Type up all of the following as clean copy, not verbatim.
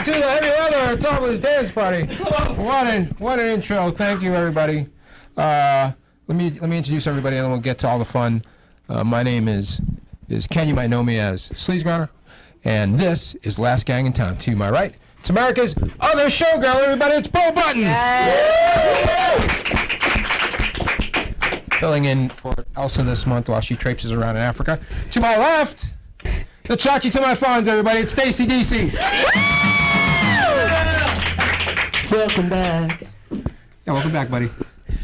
To the Heavy Weather Topless Dance Party. What an intro. Thank you, everybody. Let me introduce everybody, and then we'll get to all the fun. My name is Ken. You might know me as Sleazegrounder, and this is Last Gang in Town. To my right, it's America's other showgirl. Everybody, it's Bo Buttons. Filling in for Elsa this month while she traipses around in Africa. To my left, the Chachi to my phones. Everybody, it's Stacy DC. Welcome back. Yeah, welcome back, buddy.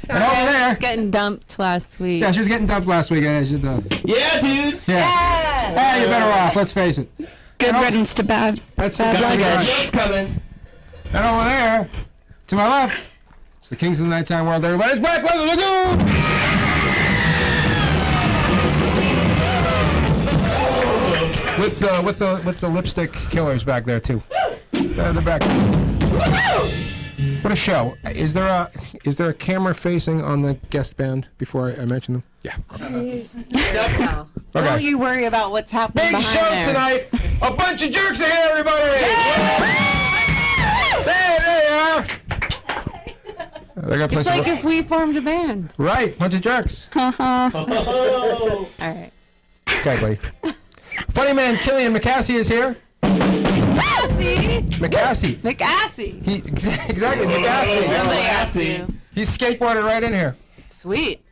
And over there, getting dumped last week. Yeah, she was getting dumped last week. Yeah, dude. Yeah. Hey, you're better off. Let's face it. Good riddance to bad. That's good. It's coming. And over there, to my left, it's the Kings of the Nighttime World. Everybody's Black Leather Lagoon. With the lipstick killers back there too. They're back. What a show! Is there a camera facing on the guest band before I mention them? Yeah. Okay. Don't you worry about what's happening. Big show there. tonight. A bunch of jerks are here, everybody. There they are. They're gonna play It's like if we formed a band. Right, bunch of jerks. All right. Okay, buddy. Funny man Killian McAssey is here. McAssey. Exactly, McAssey. He's skateboarded right in here. Sweet.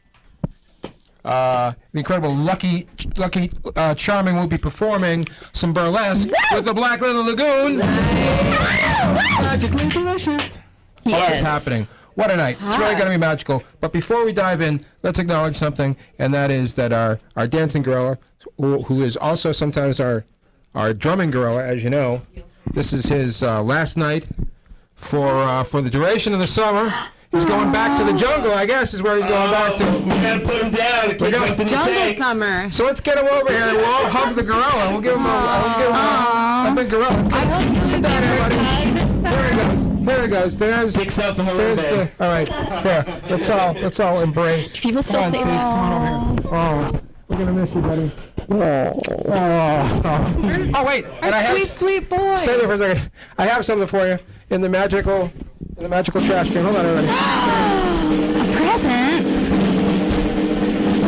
The incredible Lucky Charming will be performing some burlesque with the Black Leather Lagoon. Magically delicious. Oh, that's happening. What a night. It's really going to be magical. But before we dive in, let's acknowledge something, and that is that our dancing gorilla, who is also sometimes our drumming gorilla, as you know, this is his last night for the duration of the summer. He's going back to the jungle, I guess, is where he's going back to. We gotta put him down. Jungle summer. So let's get him over here, and we'll all hug the gorilla. We'll give him a big gorilla. Sit down, everybody. Here he goes. There's the. All right, there. Let's all embrace. People still say that. Come on over here. Oh, we're gonna miss you, buddy. Oh wait, and I have Sweet boy. Stay there for a second. I have something for you in the magical trash can. Hold on, everybody. A present.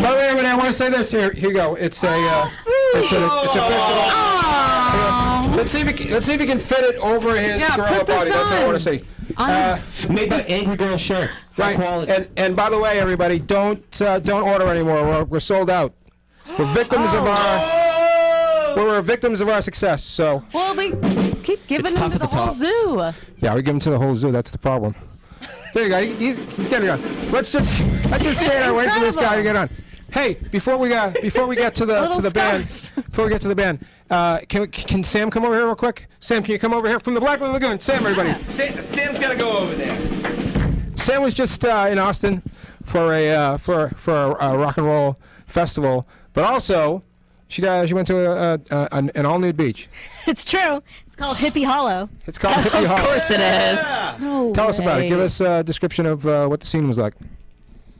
By the way, everybody, I want to say this. Here you go. It's a Let's see if we can fit it over his gorilla body. That's what I want to see. Made by Angry Girl shirts. Right. Quality. And by the way, everybody, don't order anymore. We're sold out. We're victims of our success. So. Well, we keep giving them to the whole zoo. Yeah, we give them to the whole zoo. That's the problem. There you go. He's getting on. Let's just stand there and wait for this guy to get on. Hey, before we get to the band, can Sam come over here real quick? Sam, can you come over here from the Black Lagoon? Sam, everybody. Sam's gotta go over there. Sam was just in Austin for a rock and roll festival, but also she went to an all nude beach. It's true. It's called Hippie Hollow. It's called Hippie Hollow. Of course it is. No Tell us about it. way. Give us a description of what the scene was like.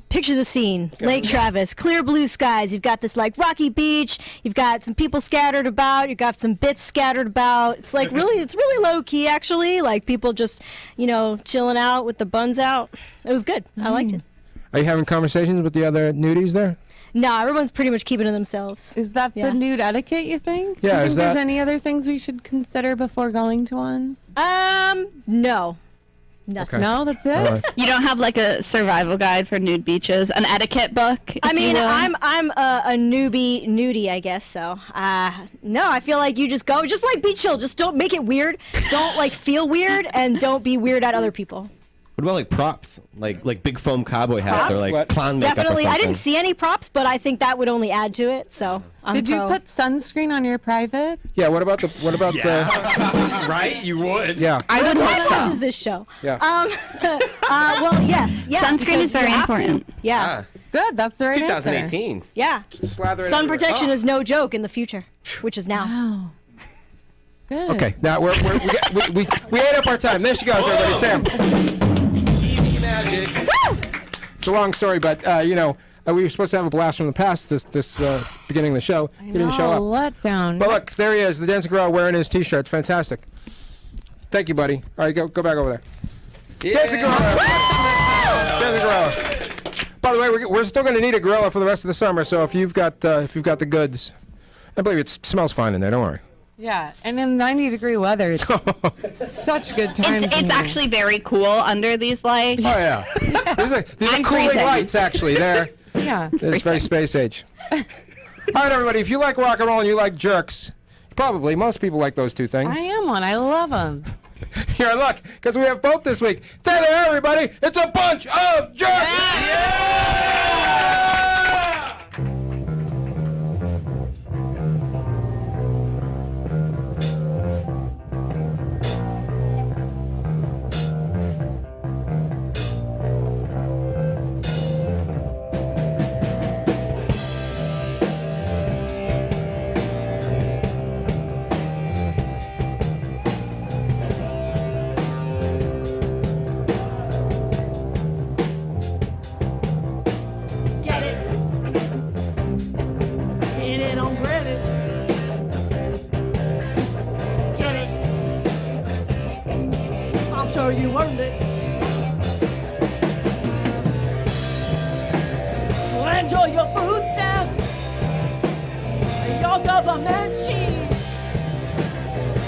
Picture the scene. Lake Travis, clear blue skies. You've got this like rocky beach. You've got some people scattered about. You've got some bits scattered about. It's like it's really low key actually. Like people just, chilling out with the buns out. It was good. I liked it. Are you having conversations with the other nudies there? No, everyone's pretty much keeping to themselves. Is that the nude etiquette, you think? Yeah, Do you is think there's that- any other things we should consider before going to one? No. Nothing. No, that's it. All right. You don't have like a survival guide for nude beaches, an etiquette book. I if you mean, will? I'm a nudie, I guess. So, no, I feel like you just go, just like be chill. Just don't make it weird. Don't like feel weird, and don't be weird at other people. What about like props? Like big foam cowboy hats Props? or like What? clown makeup Definitely, or I something? didn't see any props, but I think that would only add to it. So, I'm Did you pro. put sunscreen on your private? Yeah. What about the? Right? You would. Yeah. I would Who hope watches so. this show? Yeah. Well, yes. Yeah, Sunscreen because is very you have to. important. Yeah. Good, that's the right It's answer. 2018. Yeah. Slather it Sun everywhere. protection is no joke in the future, which is now. Oh. Good. Okay. Now we ate up our time. There she goes, everybody. Sam. Easy magic. It's a long story, but we were supposed to have a blast from the past this beginning of the show. He didn't show up. Letdown. But look, there he is, the dancing girl wearing his T-shirt. Fantastic. Thank you, buddy. All right, go back over there. Dancing gorilla. Dancing gorilla. By the way, we're still going to need a gorilla for the rest of the summer. So if you've got the goods, I believe it smells fine in there. Don't worry. Yeah, and in 90-degree weather, it's such good times. It's actually very cool under these lights. Oh yeah. These are I'm cooling freezing. lights actually. There. Yeah. It's very space age. All right, everybody. If you like rock and roll and you like jerks, probably most people like those two things. I am one. I love them. Here, look, because we have both this week. There, everybody. It's a bunch of jerks. Get it? Get it on credit. Get it? I'm sure you earned it. Well, enjoy your food stamps and your government cheese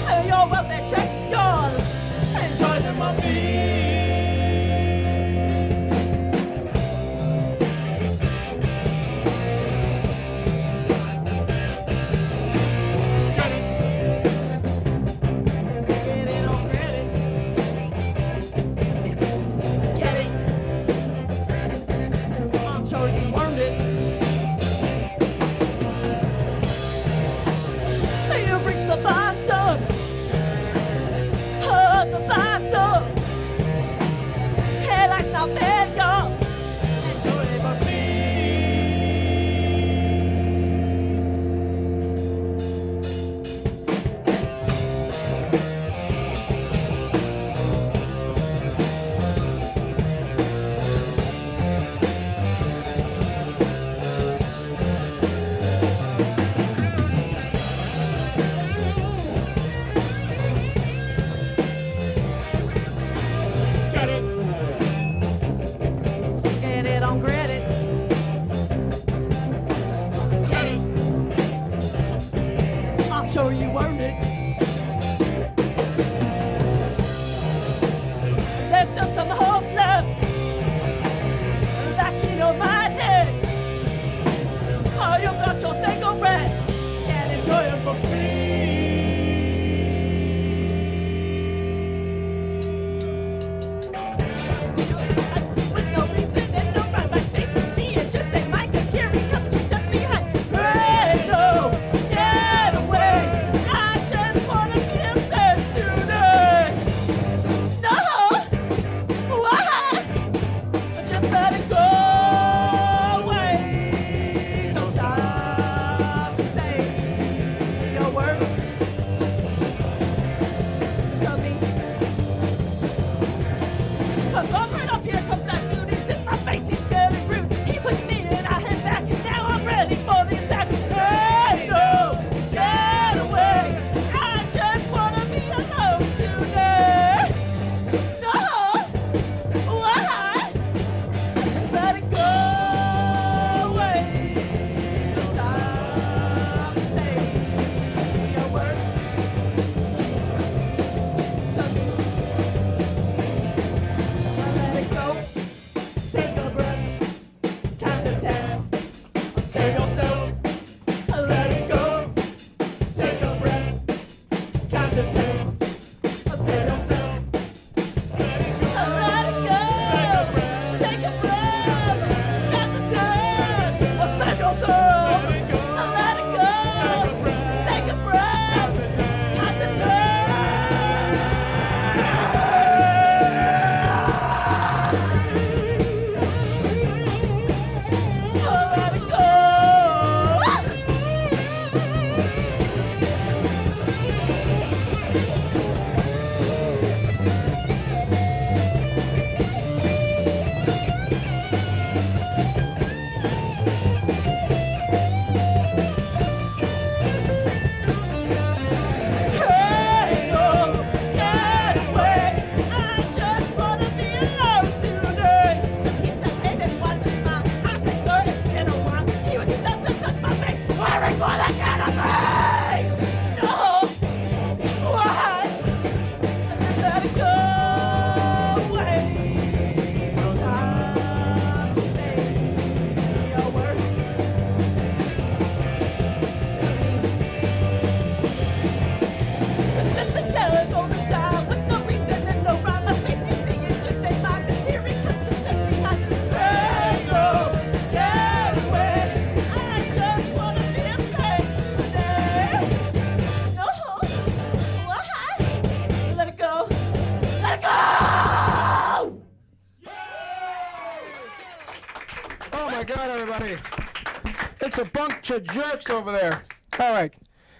and your welfare checks, yours. Enjoy them on me. Get it on credit. Get it. I'm sure you earned it. You've reached the bottom of the bottom. Hey, life's not fair, y'all. Enjoy it for me. Get it? Get it on credit. Get it? I'm sure you earned it. There's still some hope left. Back in your mind, oh, you got your cigarette and enjoy it for free. With no reason and no rhyme, my face is seen. Just say Mike is here, he comes 2 steps behind. Hey, no, get away. I just everybody. It's a bunch of jerks over there. All right.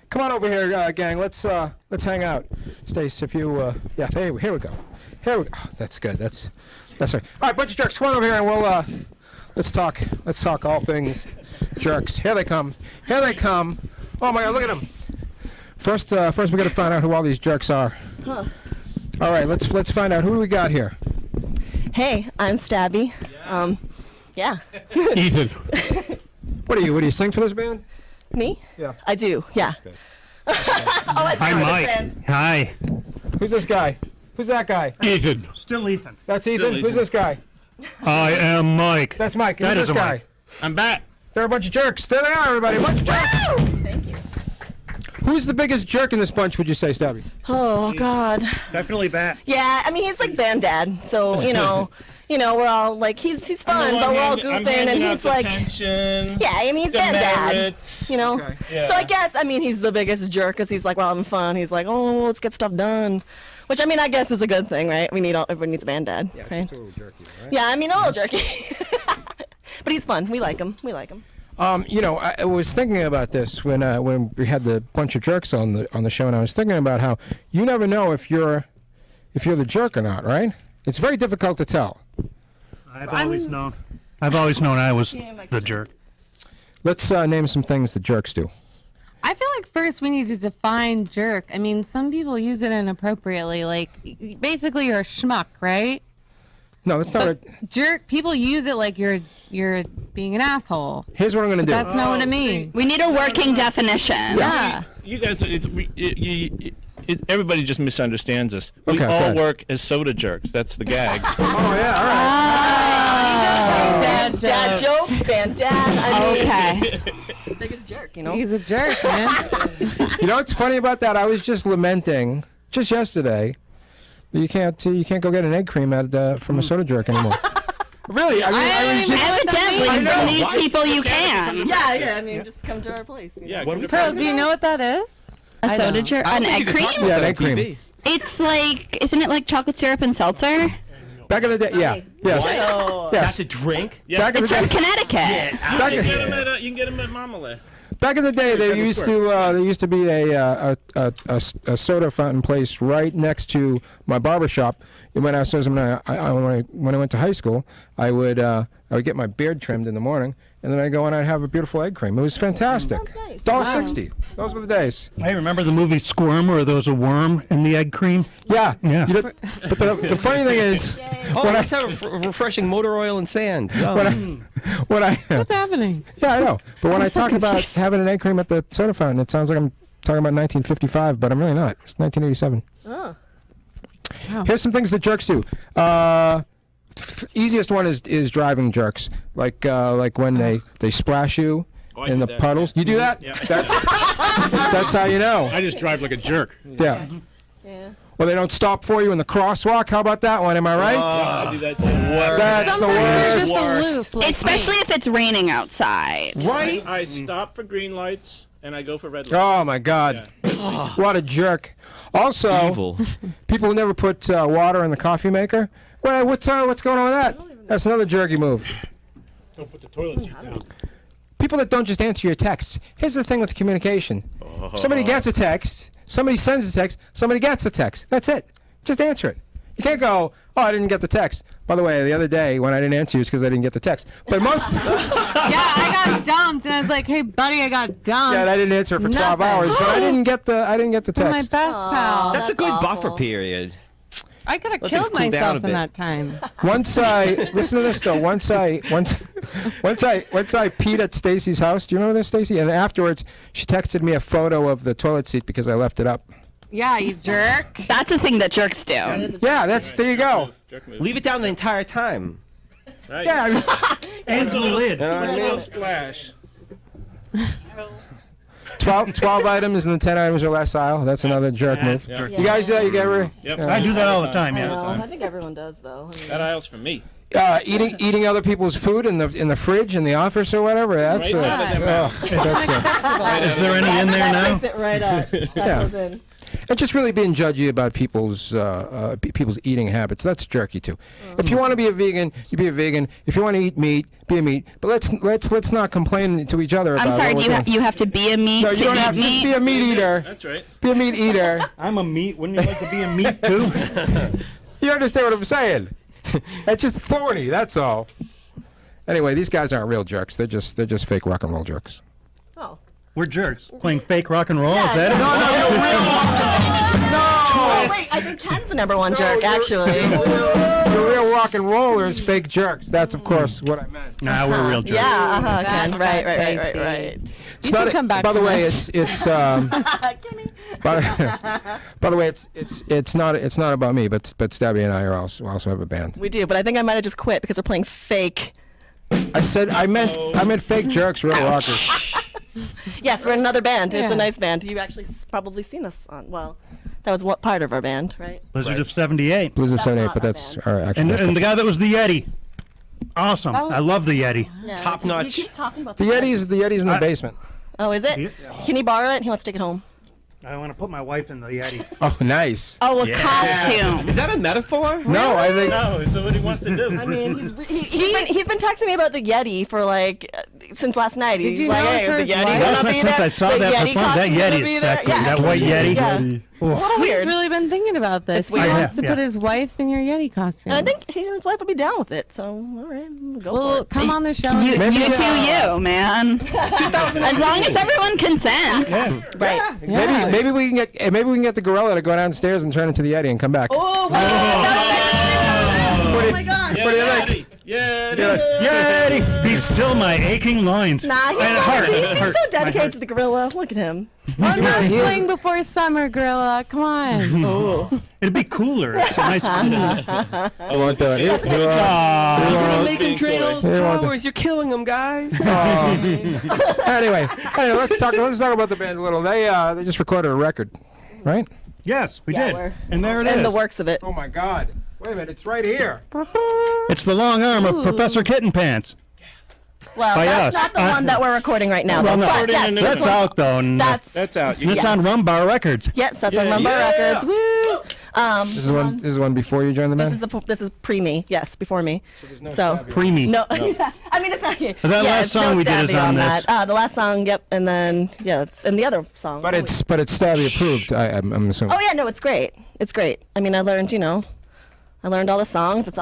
Come on over here, gang. Let's hang out. Stace, if you, yeah, here we go. Here we go. Oh, that's good. That's right. All right, bunch of jerks. Come on over here and we'll, let's talk all things jerks. Here they come. Here they come. Oh my God, look at them. First we got to find out who all these jerks are. Huh. All right, let's find out who we got here. Hey, I'm Stabby. Yeah. Ethan. What do you sing for this band? Me? Yeah. I do, yeah. Hi, Mike. Hi. Who's this guy? Who's that guy? Ethan. Still Ethan. That's Ethan. Who's this guy? I am Mike. That's Mike. That Who's is this a guy? Mike. I'm back. They're a bunch of jerks. There they are, everybody. A bunch of jerks. Thank you. Who's the biggest jerk in this bunch, would you say, Stabby? Oh, God. Definitely back. Yeah, I mean, he's like band dad, so, we're all like, he's fun, but we're all goofing, and he's like, pension, yeah, I mean, he's band dad, merits. Okay. Yeah. So I guess, I mean, he's the biggest jerk, because he's like, we're having fun, he's like, oh, let's get stuff done, which, I mean, I guess is a good thing, right? Everyone needs a band dad, right? Just a little jerky, right? Yeah, I mean, a little jerky. But he's fun, we like him. I was thinking about this when we had the bunch of jerks on the show, and I was thinking about how you never know if you're the jerk or not, right? It's very difficult to tell. I've always known I was the jerk. Let's name some things that jerks do. I feel like first we need to define jerk. I mean, some people use it inappropriately. Like, basically, you're a schmuck, right? No, that's not. Jerk. People use it like you're being an asshole. Here's what I'm gonna do. That's not what I mean. We need a working definition. Yeah. You guys, everybody just misunderstands us. We Okay, all good. work as soda jerks. That's the gag. Oh yeah, all right. Dad jokes, band dad, I mean, Okay. biggest jerk, He's a jerk, man. You know what's funny about that? I was just lamenting just yesterday that you can't go get an egg cream from a soda jerk anymore. Really? I mean, I was just. Evidently, from these people you can. Yeah, I mean, just come to our place. Yeah, Pearls, do you know what that is? A soda jerk? An egg cream? Yeah, an egg cream. It's like, isn't it like chocolate syrup and seltzer? Back in the day, yeah. Yes. Oh. Yes. That's a drink. Back in It's the from day. Connecticut. Back in- You can get them at Marmalade. Back in the day, there used to be a soda fountain place right next to my barber shop. And when I went to high school, I would get my beard trimmed in the morning, and then I'd go and I'd have a beautiful egg cream. It was fantastic. Sounds nice. $1.60. Those were the days. Hey, remember the movie Squirm where there was a worm in the egg cream? Yeah. Yeah. But the funny thing is, Oh, let's have refreshing motor oil and sand. Yum. when I What's happening? yeah, I know. But when I so talk about confused. having an egg cream at the soda fountain, it sounds like I'm talking about 1955, but I'm really not. It's 1987. Oh. Wow. Here's some things that jerks do. Easiest one is driving jerks, like when they splash you I in do the that, puddles. You do that? Yeah. That's how you know. I just drive like a jerk. Yeah. Yeah. Or they don't stop for you in the crosswalk. How about that one? Am I right? I do that too. That's Some the things are worst. just aloof. Like Especially if it's raining outside. Right? I stop for green lights and I go for red lights. Oh my God! What a jerk! Also, Evil. people who never put water in the coffee maker. Well, what's going on with that? That's another jerky move. Don't put the toilet seat down. People that don't just answer your texts. Here's the thing with communication. Somebody gets a text, somebody sends a text, somebody gets the text. That's it. Just answer it. You can't go, oh, I didn't get the text. By the way, the other day when I didn't answer you, it's because I didn't get the text. But most, Yeah, I got dumped, and I was like, "Hey, buddy, I got dumped." yeah, and I didn't answer for 12 Nothing. hours, but I didn't get the You're my text. best pal. That's a good buffer awful. period. I could have Let things killed cool down a myself in bit. that time. Once I listen to this though. Once I peed at Stacy's house. Do you remember this, Stacy? And afterwards, she texted me a photo of the toilet seat because I left it up. Yeah, you jerk. That's a thing that jerks do. Yeah, there you go. Jerk move. Leave it down the entire time. Right. Yeah, I mean, And the lid. You know what I It's a mean? little splash. 12 items in the 10 items or less aisle. That's another jerk move. Yeah. You guys, you get rid Yep. I do that all the time, yeah. I think everyone does, though. I mean, That aisle's for me. eating other people's food in the fridge in the office or whatever. That's Right out of their mouth. that's Is there any in there that now? picks it right up. That Yeah. goes in. and just really being judgy about people's people's eating habits. That's jerky too. If you want to be a vegan, you be a vegan. If you want to eat meat, be a meat. But let's not complain to each other about. I'm sorry. what Do we're you have to be a meat No, to you don't eat have to meat? be a meat eater. That's right. Be a meat eater. I'm a meat. Wouldn't you like to be a meat too? You understand what I'm saying? That's just thorny. That's all. Anyway, these guys aren't real jerks. They're just fake rock and roll jerks. Oh. We're jerks playing fake rock and roll. Is that it? Oh, wait, I think Ken's the number one jerk, actually. The real rock and rollers, fake jerks. That's of course what I meant. Nah, we're real jerks. Yeah, Ken. Right. It's not. come back by the from way, this. it's. By the way, it's not about me, but Stabby and I are also have a band. We do, but I think I might have just quit because we're playing fake. I meant fake jerks, real rockers. Yes, we're in another band. It's Yeah. a nice band. You've actually probably seen us on. Well, that was what part of our band, right? Blizzard of '78. Blues of That's 78, not but our that's band. our actual. And the guy that was the Yeti. Awesome. Oh. I love the Yeti. Yeah. Top He notch. keeps talking about the Yeti's in the basement. Oh, is it? Can he borrow it? He wants to take it home. I want to put my wife in the Yeti. Oh, nice. Oh, a costume. Is that a metaphor? No, I think. No, it's what he wants to do. I mean, he's been texting me about the Yeti for like since last night. Did He's you like, know hey, it's for is the his Yeti wife? gonna That's be since there? I saw The that Yeti perform. That costume gonna Yeti be is there? sexy. Yeah. That white Yeti. Yeah. It's a little He's weird. really been thinking about this. He weird. wants to Yeah. put his wife in your Yeti costume. And I think he and his wife would be down with it. So all right, go Well, for it. come on the show. You Maybe, do you, man. As long as everyone consents. Right. Maybe we can get the gorilla to go downstairs and turn into the Yeti and come back. Oh my God! Oh my God! What do you think? Yeah. Yeti! He's still my aching loins. Nah, he's And so, heart. he's Heart. so My dedicated heart. to the gorilla. Look at him. One last fling before summer, gorilla. Come on. It'd be cooler. It's a nice cooler. I want that. You're making trails Here, want powers. You're killing them, guys. Anyway, let's talk about the band a little. They just recorded a record, right? Yes, we Yeah, did. we're- And there it is. And the works of it. Oh my God! Wait a minute, it's right here. It's the long arm of Professor Kitten Pants. Well, By that's us. not the one that we're recording right now. Well, though. no. But yes, Recording this That's one's- out though. And That's out. it's on Rumbar Records. yes, that's on Rumbar Records. Woo! This is one before you joined the band. This is pre me. Yes, before me. So Preemie. no, I mean it's not. That yeah, last it's song no we did is Stabby on this. that. The last song, yep, and then it's and the other song. But it's Stabby approved. I'm assuming. Oh yeah, no, it's great. It's great. I mean, I learned all the songs. It's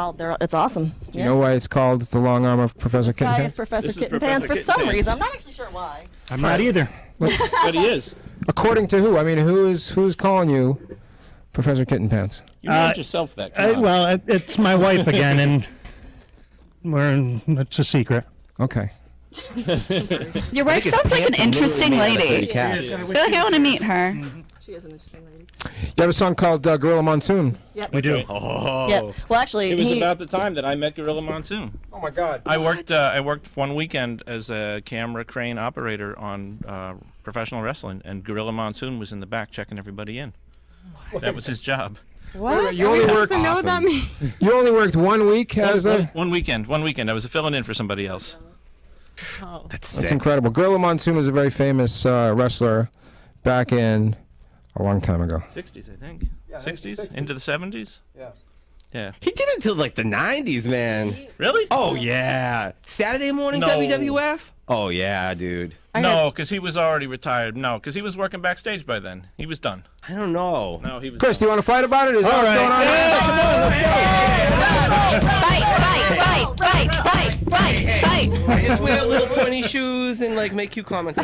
awesome. You know why it's called the long arm of Professor Kitten Guy is Pants? Professor This is Kitten Professor Pants for Kitten some Pants. reason. I'm not actually sure why. I'm not either. But he is. According to who? I mean, who's calling you Professor Kitten Pants? You made yourself that. Come on. Well, it's my wife again, and it's a secret. Okay. Your wife sounds like an interesting lady. I feel like I want to meet her. She is an interesting lady. You have a song called Gorilla Monsoon. Yep. We do. Oh. Yep. Well, actually, It was about the time that I met Gorilla Monsoon. Oh my God. I worked one weekend as a camera crane operator on professional wrestling, and Gorilla Monsoon was in the back checking everybody in. That was his job. What? You Are we only supposed work- to know what that means? You only worked 1 week as a. One weekend. I was filling in for somebody else. That's incredible. Gorilla Monsoon was a very famous wrestler back in a long time ago. 60s, I think. 60s? Into the 70s? Yeah. He did it till like the 90s, man. Really? Oh, yeah. Saturday morning No. WWF? Oh, yeah, dude. No, because he was already retired. No, because he was working backstage by then. He was done. I don't know. No, he was Chris, do done. you want to fight about it? Is that All what's right. going on? Fight. I just wear little pointy shoes and like make cute comments.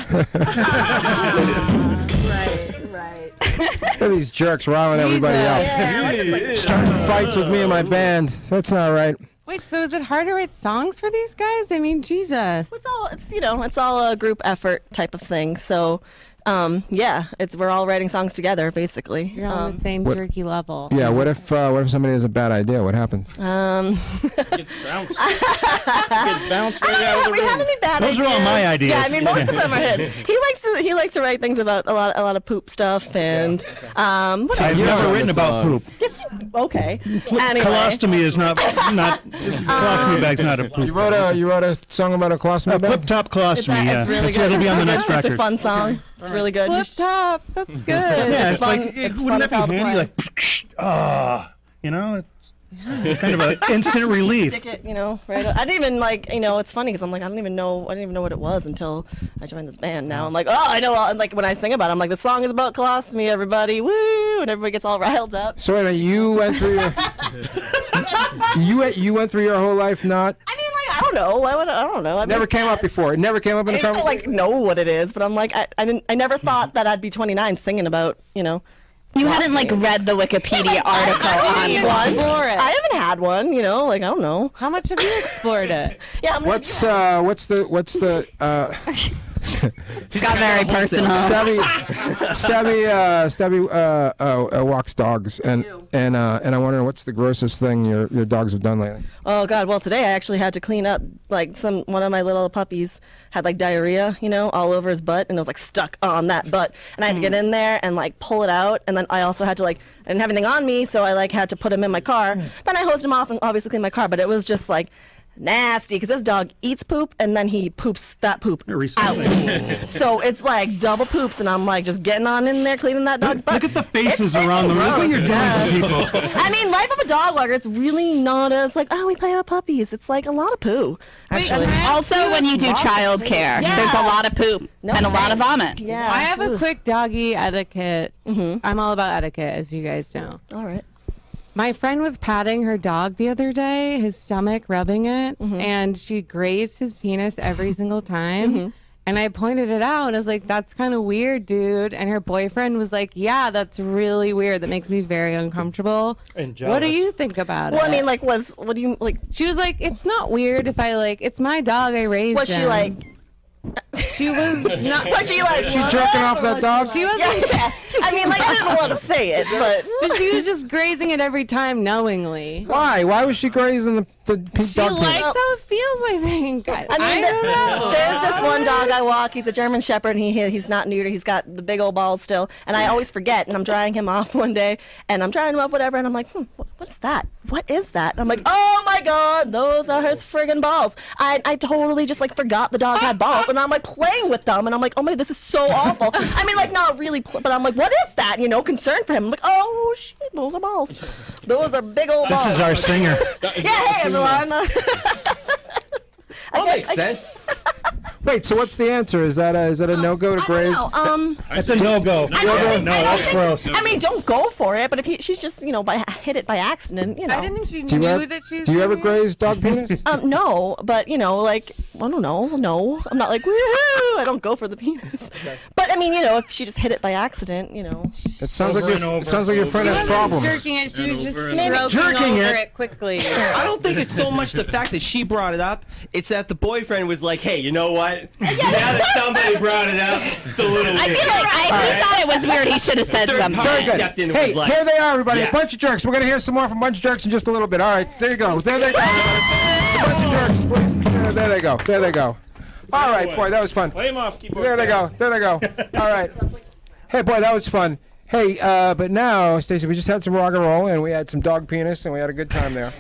Right. Look at these jerks riling everybody out. Starting fights with me and my band. That's not right. Wait, so is it hard to write songs for these guys? I mean, Jesus. It's all a group effort type of thing. So, we're all writing songs together, basically. You're on the same jerky level. Yeah. What if somebody has a bad idea? What happens? Gets bounced. Gets bounced right out of the we room. have any bad Those ideas. are all my ideas. Yeah, I mean most of them are his. He likes to write things about a lot of poop stuff and I've whatever. never written about poop. Okay. Anyway. Colostomy is not colostomy bag's not a poop. You wrote a song about a colostomy A bag? flip top colostomy. It's really good. It'll be on the next It's a record. fun song. It's really good. Flip top. That's good. Yeah, it's fun. like, It's wouldn't fun that as be hell to handy? play. Like, you know, it's kind of an instant relief. Stick it, right. I didn't even it's funny because I'm like, I didn't even know what it was until I joined this band. Now I'm like, oh, I know. And like when I sing about it, I'm like, the song is about colostomy, everybody, woo, and everybody gets all riled up. So anyway, you went through your you went through your whole life not. I mean, like, I don't know. I don't know. Never came up before. It never came up in a I don't conversation. know what it is, but I'm like, I never thought that I'd be 29 singing about, You hadn't like read the Wikipedia article on one. Explore it. I haven't had one, like, I don't know. How much have you explored it? Yeah, I'm What's the It got very personal. Stabby walks dogs, and I wonder what's the grossest thing your dogs have done lately. Oh God! Well, today I actually had to clean up. Like one of my little puppies had like diarrhea, all over his butt, and it was like stuck on that butt. And I had to get in there and like pull it out. And then I also had to I didn't have anything on me, so I like had to put him in my car. Then I hosed him off and obviously cleaned my car. But it was just like nasty because this dog eats poop and then he poops that poop out. So it's like double poops, and I'm like just getting on in there cleaning that dog's butt. Look at the faces around the room. Look what you're doing to people. I mean, life of a dog walker, it's really not as like, oh, we play with puppies. It's like a lot of poo, actually. Also, when you do childcare, there's a lot of poop and a lot of vomit. Yeah. I have a quick doggy etiquette. I'm all about etiquette, as you guys know. All right. My friend was patting her dog the other day, his stomach, rubbing it, and she grazed his penis every single time. And I pointed it out, and I was like, that's kind of weird, dude. And her boyfriend was like, yeah, that's really weird. That makes me very uncomfortable. And what do you think about it? Well, I mean, like, what do you, like? She was like, it's not weird if it's my dog, I raised Was him. she like? She was not. Was she like? She jerking off that dog? She wasn't. Yeah. I mean, like, I didn't want to say it, but She was just grazing it every time knowingly. Why? Why was she grazing the pink She dog? likes how it feels, I think. I don't know. There's this one dog I walk. He's a German Shepherd, and he's not neutered. He's got the big old balls still, and I always forget. And I'm drying him off one day, and I'm drying him off, whatever, and I'm like, what's that? What is that? And I'm like, oh my God, those are his friggin' balls. I totally just like forgot the dog had balls, and I'm like playing with them, and I'm like, oh my, this is so awful. I mean, like not really, but I'm like, what is that? Concerned for him. I'm like, oh shit, those are balls. Those are big old balls. This is our singer. Yeah, hey everyone. That makes sense. Wait, so what's the answer? Is that a no-go to graze? That's a no-go. No, that's gross. I mean, don't go for it. But if she's just, hit it by accident, I didn't think she Do you knew ever, that she was do you ever doing it. graze dog penis? No, but like, I don't know. No, I'm not like woohoo. I don't go for the penis. But I mean, if she just hit it by accident, It sounds Over like and over, it sounds like your friend She has wasn't problems. jerking it. She was just over and stroking Jerking over it. it quickly. I don't think it's so much the fact that she brought it up. It's that the boyfriend was like, hey, you know what? Now that somebody brought it up, it's a little weird. I feel like he thought it was weird. He should have said Third something. party Very good. stepped in and Hey, was like, here they are, everybody. yes. A bunch of jerks. We're going to hear some more from Bunch of Jerks in just a little bit. All right, there you go. There they go. It's a bunch of jerks. Please. There they go. There they go. All right, boy, that was fun. Play him off keyboard. There they go. There they go. All right. Hey, boy, that was fun. Hey, but now, Stacey, we just had some rock and roll, and we had some dog penis, and we had a good time there.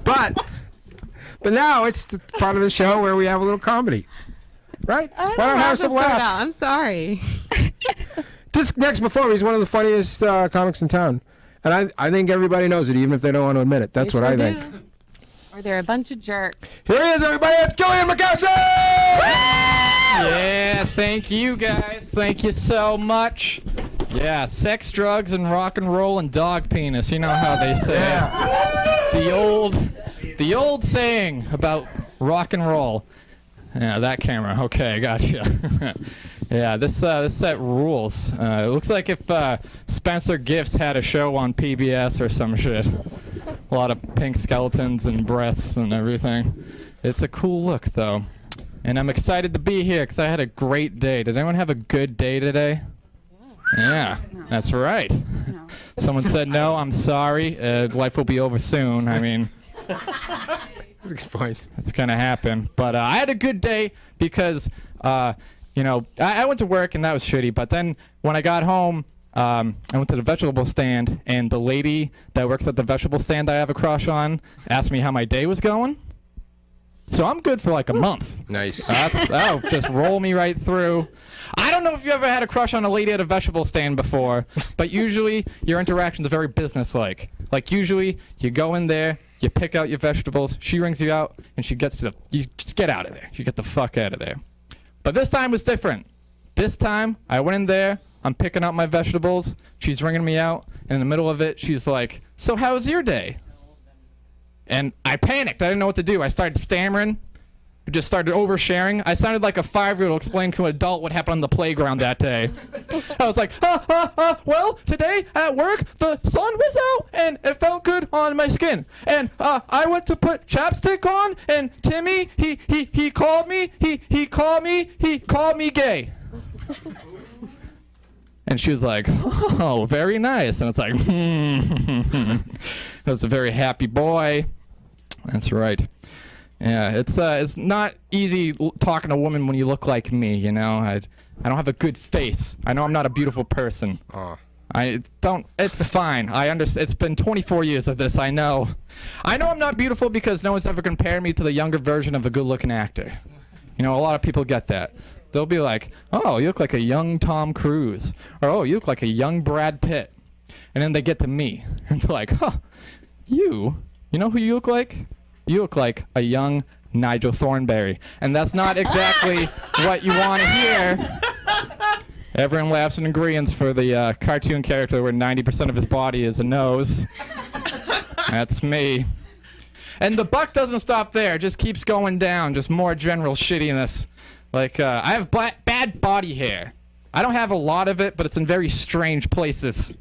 But now it's the part of the show where we have a little comedy. Right? Why don't have some laughs? I'm sorry. This next performer is one of the funniest comics in town. And I think everybody knows it, even if they don't want to admit it. That's They what I sure think. do. Or they're a bunch of jerks. Here he is, everybody. It's Killian McAssey! Yeah, thank you guys. Thank you so much. Yeah, sex, drugs, and rock and roll and dog penis. You know how they say it. The old saying about rock and roll. Yeah, that camera. Okay, gotcha. Yeah, this set rules. It looks like if Spencer Gifts had a show on PBS or some shit. A lot of pink skeletons and breasts and everything. It's a cool look, though. And I'm excited to be here because I had a great day. Did anyone have a good day today? Yeah, that's right. No. Someone said no, I'm sorry. Life will be over soon. I mean, Good point. it's going to happen. But I had a good day because, I went to work and that was shitty. But then when I got home, I went to the vegetable stand, and the lady that works at the vegetable stand I have a crush on asked me how my day was going. So I'm good for like a month. Nice. That'll just roll me right through. I don't know if you ever had a crush on a lady at a vegetable stand before, but usually your interactions are very businesslike. Like usually you go in there, you pick out your vegetables, she rings you out, and she gets to you just get out of there. You get the fuck out of there. But this time was different. This time I went in there, I'm picking out my vegetables, she's ringing me out, and in the middle of it she's like, "So how was your day?" And I panicked. I didn't know what to do. I started stammering. Just started oversharing. I sounded like a 5-year-old explaining to an adult what happened on the playground that day. I was like, well, today at work, the sun was out, and it felt good on my skin. And I went to put chapstick on, and Timmy, he called me gay. And she was like, "Oh, very nice." And it's like, I was a very happy boy. That's right. Yeah, it's not easy talking to a woman when you look like me, you know. I don't have a good face. I know I'm not a beautiful person. It's fine. I understand. It's been 24 years of this. I know I'm not beautiful because no one's ever compared me to the younger version of a good-looking actor. You know, a lot of people get that. They'll be like, "Oh, you look like a young Tom Cruise," or "Oh, you look like a young Brad Pitt," and then they get to me and they're like, "Huh, you know who you look like? You look like a young Nigel Thornberry." And that's not exactly what you want to hear. Everyone laughs in agreement for the cartoon character where 90% of his body is a nose. That's me. And the buck doesn't stop there. It just keeps going down. Just more general shittiness. Like, I have bad body hair. I don't have a lot of it, but it's in very strange places.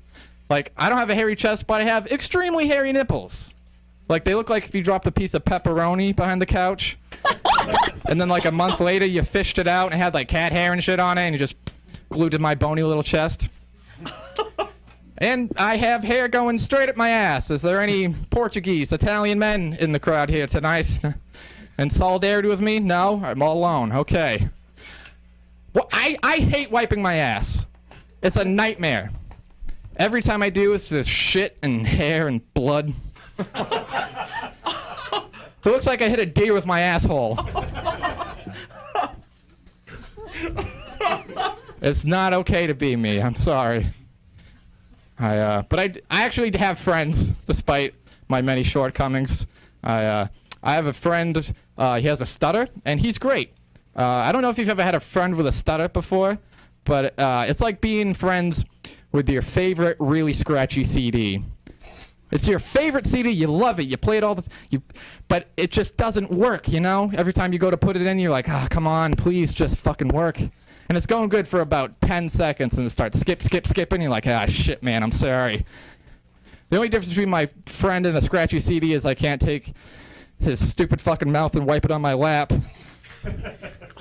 Like, I don't have a hairy chest, but I have extremely hairy nipples. Like, they look like if you dropped a piece of pepperoni behind the couch. And then, like, a month later, you fished it out and it had, like, cat hair and shit on it, and you just glued to my bony little chest. And I have hair going straight up my ass. Is there any Portuguese, Italian men in the crowd here tonight? In solidarity with me? No? I'm all alone. Okay. Well, I hate wiping my ass. It's a nightmare. Every time I do, it's just shit and hair and blood. It looks like I hit a deer with my asshole. It's not okay to be me. I'm sorry. But I actually have friends, despite my many shortcomings. I have a friend. He has a stutter, and he's great. I don't know if you've ever had a friend with a stutter before, but it's like being friends with your favorite really scratchy CD. It's your favorite CD. You love it. You play it all but it just doesn't work, you know? Every time you go to put it in, you're like, come on, please just fucking work. And it's going good for about 10 seconds, and it starts skipping. You're like, shit, man, I'm sorry. The only difference between my friend and a scratchy CD is I can't take his stupid fucking mouth and wipe it on my lap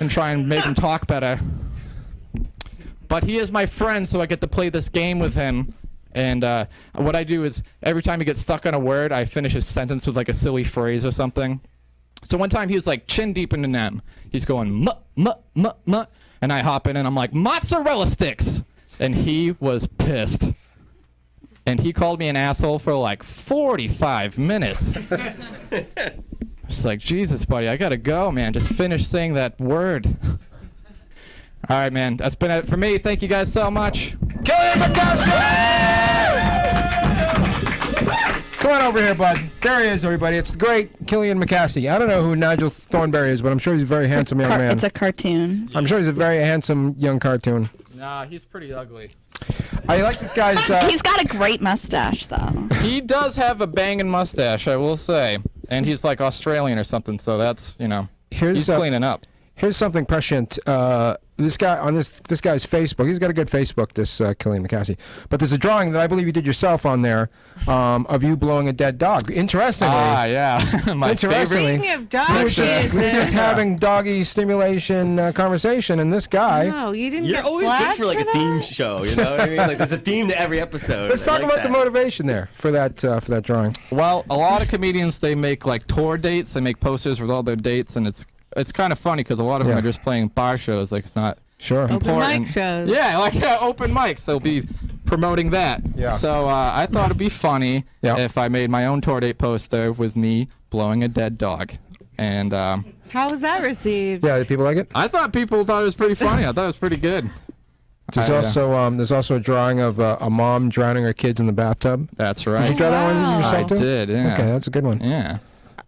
and try and make him talk better. But he is my friend, so I get to play this game with him. And what I do is every time he gets stuck on a word, I finish his sentence with like a silly phrase or something. So one time he was like chin deep in an M. He's going muh. And I hop in and I'm like, mozzarella sticks. And he was pissed. And he called me an asshole for like 45 minutes. It's like, Jesus, buddy, I gotta go, man. Just finish saying that word. All right, man. That's been it for me. Thank you guys so much. Killian McAssey! Come on over here, bud. There he is, everybody. It's the great Killian McAssey. I don't know who Nigel Thornberry is, but I'm sure he's a very handsome young man. It's a cartoon. I'm sure he's a very handsome young cartoon. Nah, he's pretty ugly. I like this guy's... He's got a great mustache, though. He does have a banging mustache, I will say. And he's like Australian or something, so that's, you know, he's cleaning up. Here's something prescient. This guy on this guy's Facebook, he's got a good Facebook, this Killian McAssey. But there's a drawing that I believe you did yourself on there of you blowing a dead dog. Interestingly. Yeah. My favorite. Speaking of dogs, we were just having doggy stimulation conversation, and this guy. No, you didn't You're get always good flagged for like a theme show, you know what I mean? Like there's a theme to every episode. Let's talk about the motivation there for that drawing. Well, a lot of comedians, they make like tour dates. They make posters with all their dates, and it's kind of funny because a lot of them are just playing bar shows. Like it's not important. Open mic shows. Yeah, like open mics. They'll be promoting that. Yeah. So I thought it'd be funny if I made my own tour date poster with me blowing a dead dog. And How was that received? Yeah, did people like it? I thought people thought it was pretty funny. I thought it was pretty good. There's also a drawing of a mom drowning her kids in the bathtub. That's right. Did you draw that one yourself I too? did. Yeah. Okay, that's a good one. Yeah.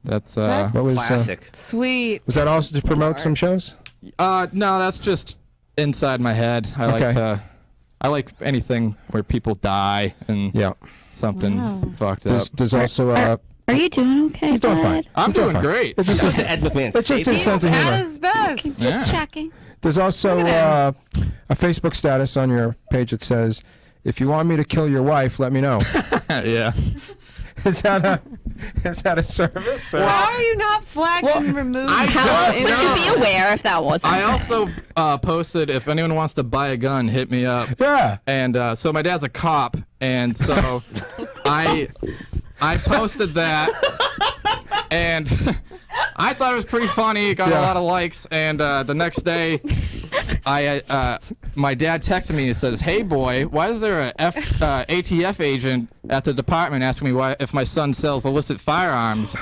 That's what was Classic. Sweet. was that also to promote some shows? No, that's just inside my head. I like anything where people die and something fucked up. There's also Are you doing okay? he's doing fine. I'm He's doing doing fine. great. It's just his, Ed McMahon. it's just his sense of At humor. his best. Just checking. There's also a Facebook status on your page that says, "If you want me to kill your wife, let me know." Yeah. Is that a service? Or? Why are you not flagging remove? How else would you be aware if that wasn't? I also posted, if anyone wants to buy a gun, hit me up. Yeah. And so my dad's a cop, and so I posted that, and I thought it was pretty funny. It got a lot of likes, and the next day, my dad texted me and says, "Hey boy, why is there a ATF agent at the department asking me if my son sells illicit firearms?"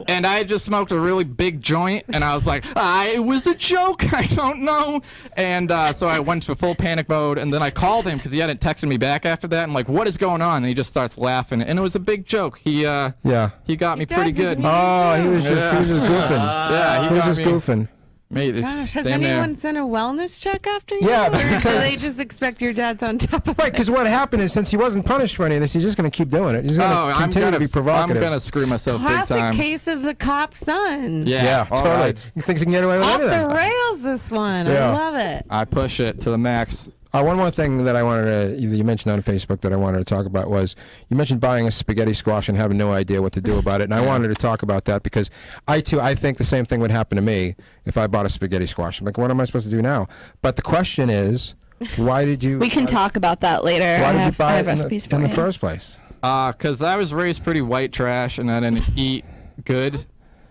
And I had just smoked a really big joint, and I was like, it was a joke. I don't know. And so I went to full panic mode, and then I called him because he hadn't texted me back after that. I'm like, "What is going on?" And he just starts laughing, and it was a big joke. He got me pretty good. Oh, he was just goofing. Yeah, he was just goofing. Mate, it's Gosh, has damn near- anyone sent a wellness check after you? Yeah, or do because- they just expect your dad's on top of Right, it? because what happened is since he wasn't punished for any of this, he's just going to keep doing it. He's going to continue to be provocative. I'm gonna screw myself big Classic time. case of the cop son. Yeah, all totally. right. He thinks he can get away with Off anything. the rails, this one. Yeah. I love it. I push it to the max. One more thing that I wanted to, you mentioned on Facebook that I wanted to talk about was, you mentioned buying a spaghetti squash and having no idea what to do about it. And I wanted to talk about that because I think the same thing would happen to me if I bought a spaghetti squash. I'm like, what am I supposed to do now? But the question is, why did you... We can talk about that later. Why did you buy I it have recipes for in the you. first place? Because I was raised pretty white trash and I didn't eat good.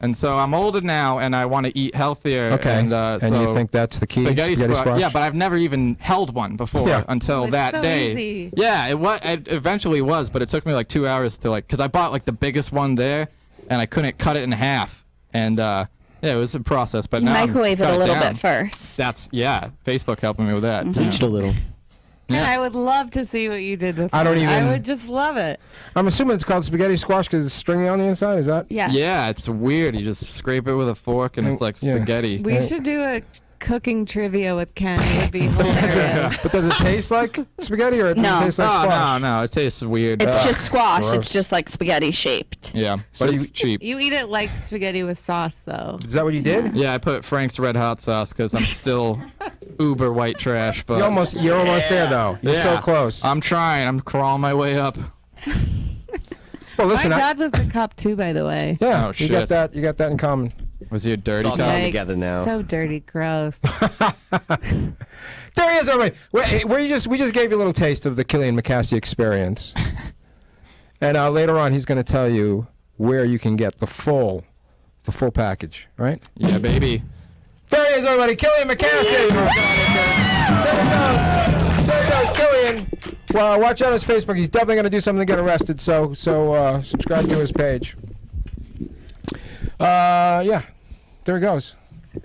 And so I'm older now and I want to eat healthier. Okay. And, And so you think that's the key? Spaghetti squash? squash? Yeah, but I've never even held one before until It's that so day. easy. Yeah, it eventually was, but it took me like 2 hours to because I bought like the biggest one there and I couldn't cut it in half. And yeah, it was a process, but You now microwave it got a little down. bit first. That's Facebook helping me with that. Bleached a little. Yeah. I would love to see what you did with I don't that. I even- would just love it. I'm assuming it's called spaghetti squash because it's stringy on the inside. Is that? Yes. Yeah, it's weird. You just scrape it with a fork and it's like Yeah. spaghetti. We should do a cooking trivia with Ken. It would be hilarious. But does it taste like spaghetti or does No. it taste like squash? No, it tastes weird. It's just squash. gross. It's just like spaghetti shaped. Yeah, So but it's cheap. You eat it like spaghetti with sauce, though. Is that what you did? Yeah, I put Frank's Red Hot sauce because I'm still uber white trash. But You're almost there though. You're so Yeah. close. I'm trying. I'm crawling my way up. Well, listen. My dad was a cop too, by the way. Yeah, Oh, you got shit. that. You got that in common. Was he a dirty all cop? coming Yikes, together now. So dirty, gross. There he is, everybody. We just gave you a little taste of the Killian McAssey experience, and later on he's going to tell you where you can get the full package. Right? Yeah, baby. There he is, everybody. Killian McAssey. There he goes, Killian. Well, watch out his Facebook. He's definitely going to do something to get arrested. So subscribe to his page. Yeah, there he goes.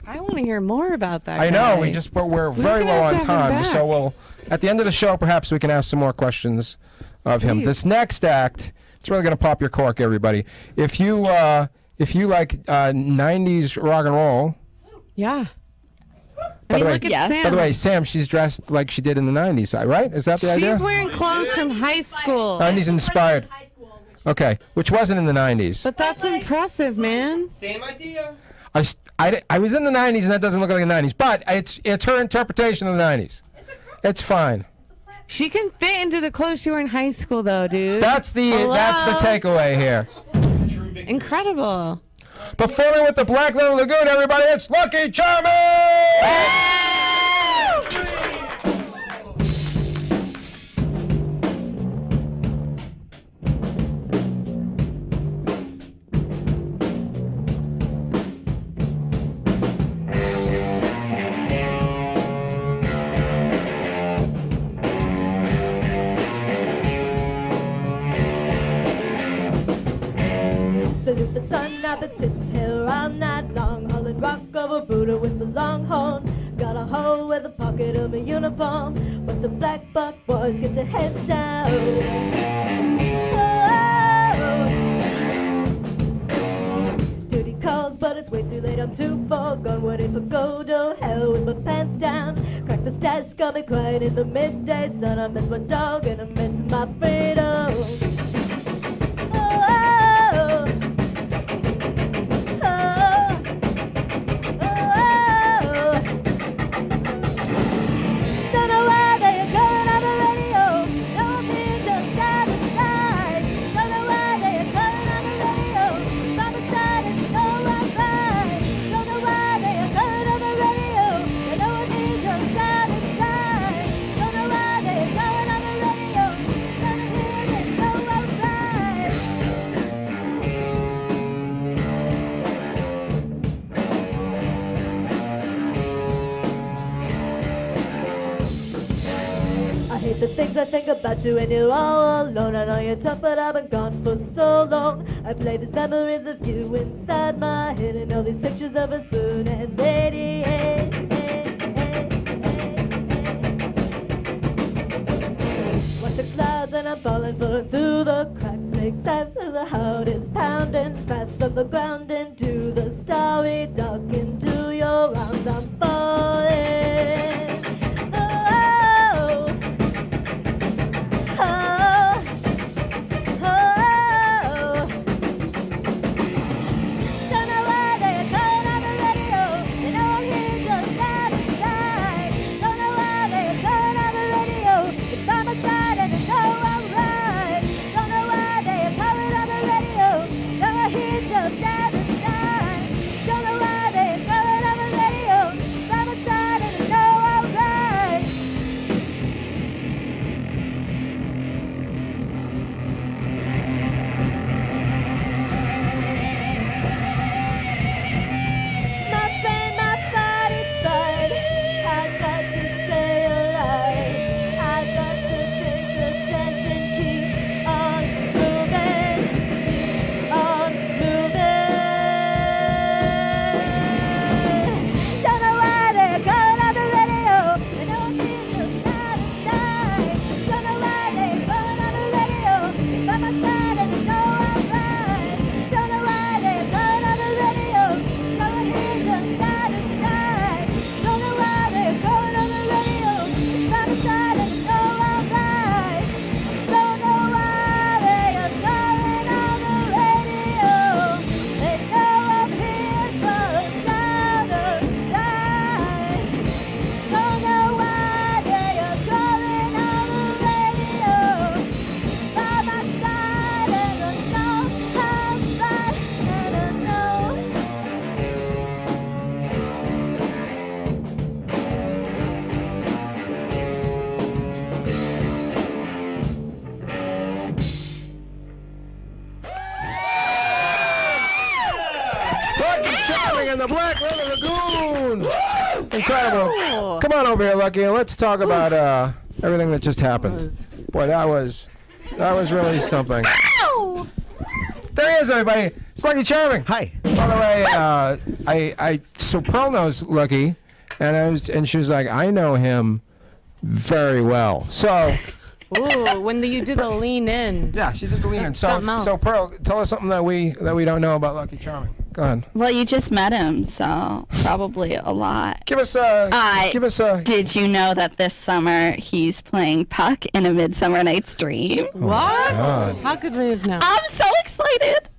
I want to hear more about that. I know. guy. We're very gonna low have on to have him time, so back. at the end of the show, perhaps we can ask some more questions of him. Please. This next act, it's really gonna pop your cork, everybody. If you like 90s rock and roll. Yeah. By the way, look at Yes. Sam. by the way, Sam, she's dressed like she did in the 90s, right? Is that the idea? She's wearing clothes from high school. 90s inspired. Okay, which wasn't in the 90s. But that's impressive, man. Same idea. I was in the 90s, and that doesn't look like the 90s. But it's her interpretation of the 90s. It's fine. She can fit into the clothes she wore in high school, though, dude. That's the takeaway here. Incredible. Performing with the Black Little Lagoon, everybody, it's Lucky Charming! So there's the sun I've been sitting here all night long, hauling rock over Buddha with the long horn. Got a hole with a pocket of my uniform, but the black buck boys, get your heads down. Duty calls, but it's way too late, I'm too far gone, waiting for gold, oh hell with my pants down. Crack the stash, got me crying in the midday sun. I miss my dog and I miss my freedom. The things I think about you when you're all alone. I know you're tough, but I've been gone for so long. I play these memories of you inside my head, and all these pictures of us Spoon and Lady. Watch the clouds and I'm falling through the cracks. Exactly the heart is pounding fast from the ground into the starry dark, into your arms I'm falling. The Black Leather Lagoon! Incredible. Come on over here, Lucky, and let's talk about everything that just happened. Boy, that was really something. There he is, everybody. It's Lucky Charming. Hi. By the way, so Pearl knows Lucky, and she was like, I know him very well. So. Ooh, when you did the lean in. Yeah, she did the lean in. So Pearl, tell us something that we don't know about Lucky Charming. Go ahead. Well, you just met him, so probably a lot. Give us a. Did you know that this summer he's playing Puck in A Midsummer Night's Dream? What? How could we have known? I'm so excited.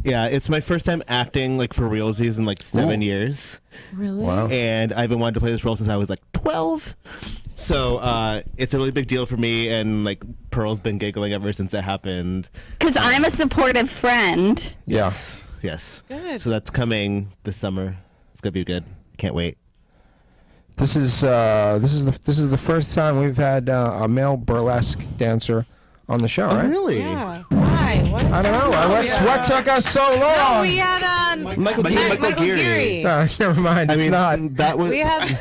Yeah, it's my first time acting like for realsies in like 7 years. Really? Wow. And I've been wanting to play this role since I was like 12. So it's a really big deal for me, and like Pearl's been giggling ever since it happened. Because I'm a supportive friend. Yeah. Yes. Good. So that's coming this summer. It's gonna be good. Can't wait. This is the first time we've had a male burlesque dancer on the show, right? Really? Yeah. Why? guy? What? I don't know. What took us so long? No, we had Michael Geary. Never mind. It's not. That was. We had.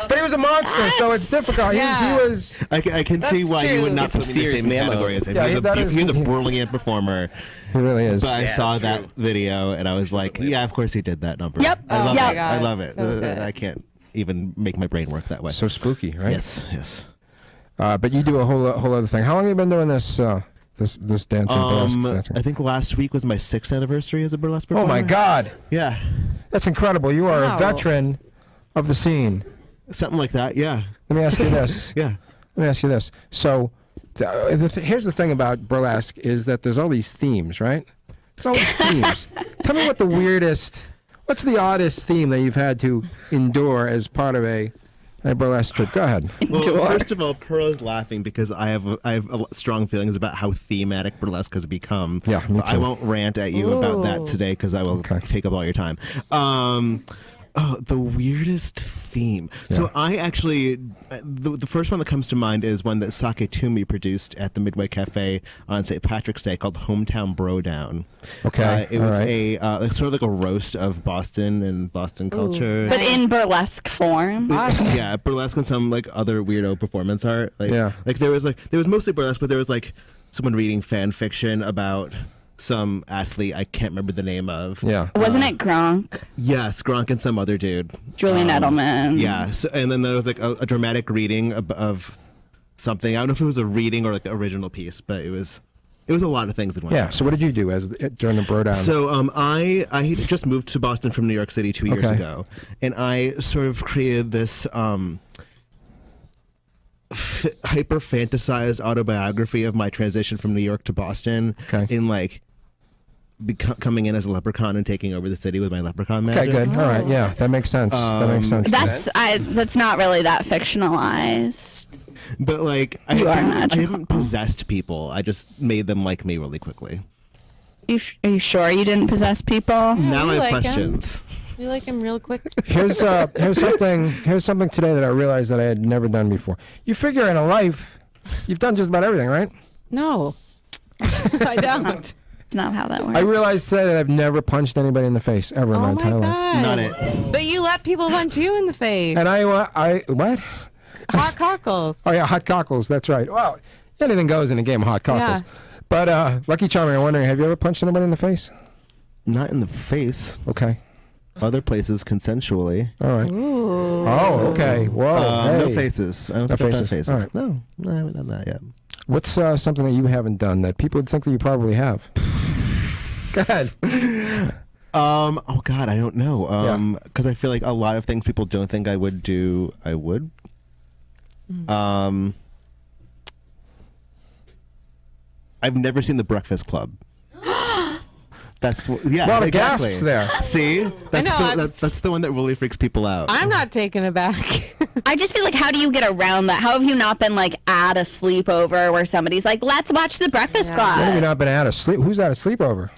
But he was a monster, so it's difficult. Yeah. He was. I can see why you would not put him in the serious same memos. category as him. Yeah, He was a brilliant performer. He really is. But I saw that video and I was like, yeah, of course he did that number. Yep. I love Yep. it. I love it. So good. I can't even make my brain work that way. So spooky, right? Yes. But you do a whole other thing. How long have you been doing this? This dancing burlesque? I think last week was my 6th anniversary as a burlesque performer. Oh my God! Yeah. That's incredible. You are Wow. a veteran of the scene. Something like that. Yeah. Let me ask you this. Yeah. Let me ask you this. So, here's the thing about burlesque is that there's all these themes, right? There's all these themes. Tell me what's the oddest theme that you've had to endure as part of a burlesque troupe? Go ahead. Well, first of all, Pearl's laughing because I have strong feelings about how thematic burlesque has become. Yeah, me But I too. won't rant at you about that Ooh. today because I will take up all your time. The weirdest theme. So I actually, the first one that comes to mind is one that Sake Toomey produced at the Midway Cafe on St. Patrick's Day called Hometown Brodown. Okay. It was all right. a sort of like a roast of Boston and Boston culture. But in burlesque form. Yeah, burlesque and some like other weirdo performance art. Like there was mostly burlesque, but there was like someone reading fan fiction about some athlete I can't remember the name of. Yeah. Wasn't it Gronk? Yes, Gronk and some other dude. Julian Edelman. Yeah, so, and then there was like a dramatic reading of something. I don't know if it was a reading or like the original piece, but it was a lot of things in one. Yeah. So what did you do during the Brodown? So I just moved to Boston from New York City 2 years ago, and I sort of created this hyper fantasized autobiography of my transition from New York to Boston in like coming in as a leprechaun and taking over the city with my leprechaun magic. Okay, good. All right, yeah, that makes sense. That makes sense. That's not really that fictionalized. But like, I haven't possessed people. I just made them like me really quickly. Are you sure you didn't possess people? Now I have like questions. We like him real quick. Here's something today that I realized that I had never done before. You figure in a life, you've done just about everything, right? No, I don't. It's not how that works. I realized today that I've never punched anybody in the face ever in my entire life. Not it. But you let people punch you in the face. And I what? Hot cockles. Oh yeah, hot cockles. That's right. Well, anything goes in a game of hot cockles. Yeah. But Lucky Charming, I'm wondering, have you ever punched anybody in the face? Not in the face. Okay. Other places consensually. All right. Ooh. Oh, okay. Whoa. No hey. faces. I don't No think I've done faces. faces. All right. No, I haven't done that yet. What's something that you haven't done that people would think that you probably have? Go ahead. Oh God, I don't know. Because I feel like a lot of things people don't think I would do, I would. I've never seen The Breakfast Club. That's A lot of exactly. gasps there. See, know, that's the one that really freaks people out. I'm not taken aback. I just feel like, how do you get around that? How have you not been like at a sleepover where somebody's like, let's watch The Breakfast Club? When have you not been at a sleep? Who's at a sleepover?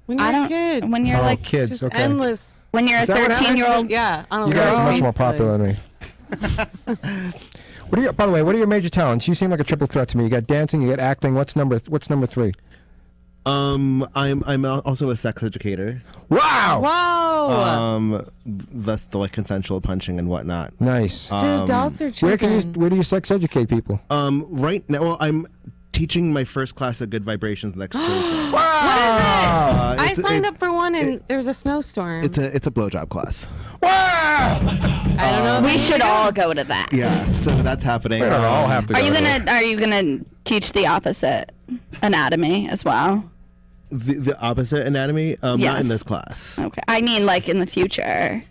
When you're a kid. When you're like kids, just okay. endless. When you're a Is that what happens? 13-year-old. Yeah, on a You guys low are much more basically. popular than me. By the way, what are your major talents? You seem like a triple threat to me. You got dancing, you got acting. What's number 3? I'm also a sex educator. Wow! Whoa! That's the like consensual punching and whatnot. Nice. Do adults or children? Where do you sex educate people? Right now, well, I'm teaching my first class of Good Vibrations next Thursday. Wow! I signed up for one and there's a snowstorm. It's a blowjob class. Wow! I don't know. We should all go to that. Yeah, so that's happening. We don't all have to. Are go you to gonna Are you gonna teach the opposite anatomy as well? The opposite anatomy? Not Yes. in this class. Okay. I mean, like in the future.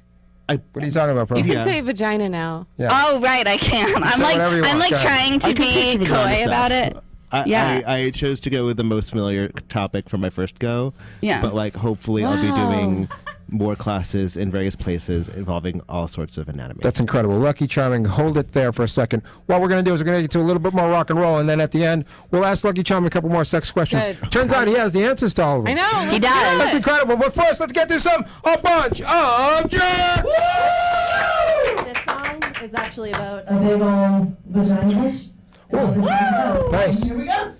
What are you talking about, bro? You can Yeah. say vagina now. Yeah. Oh right, I can. say whatever you I'm want, like go ahead. trying to I can teach be you vagina coy about it. stuff. Yeah. I chose to go with the most familiar topic for my first go. Yeah. But like, hopefully, I'll be Wow. doing more classes in various places involving all sorts of anatomy. That's incredible. Lucky Charming, hold it there for a second. What we're going to do is we're going to get to a little bit more rock and roll, and then at the end, we'll ask Lucky Charming a couple more sex questions. Good. Turns out he has the answers to all of them. I know. He let's does. do That's it. incredible. But first, let's get to a bunch of jokes! This song is actually about a big old vagina fish. Nice. Here we go.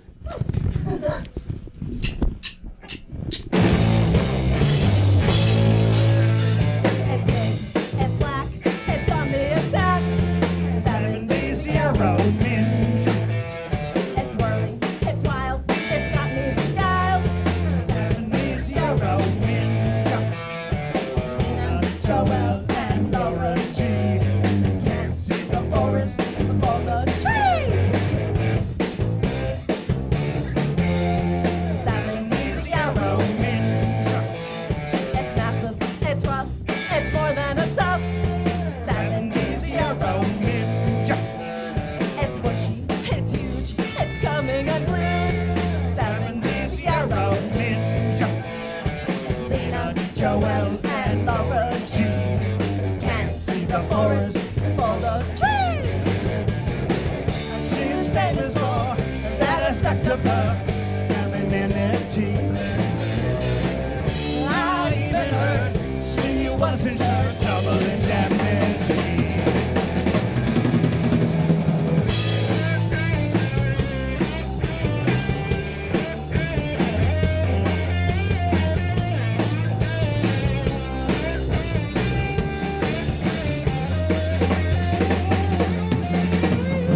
act of her femininity. I even heard she wasn't sure double indemnity.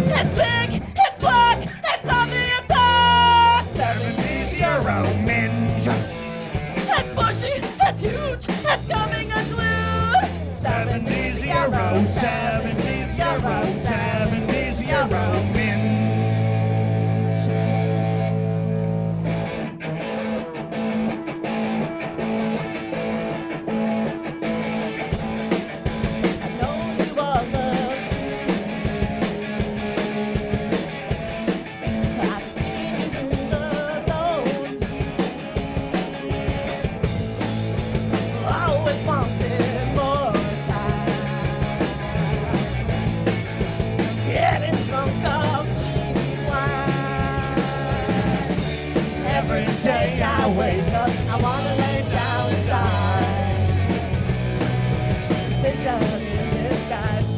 It's big, it's black, it's on the attack. 70s Euro ninja. It's bushy, it's huge, it's coming unglued. 70s Euro, 70s Euro, 70s Euro ninja. Always wanted more time. Getting drunk off cheap wine. Every day I wake up, I wanna lay down and die. Decision in disguise.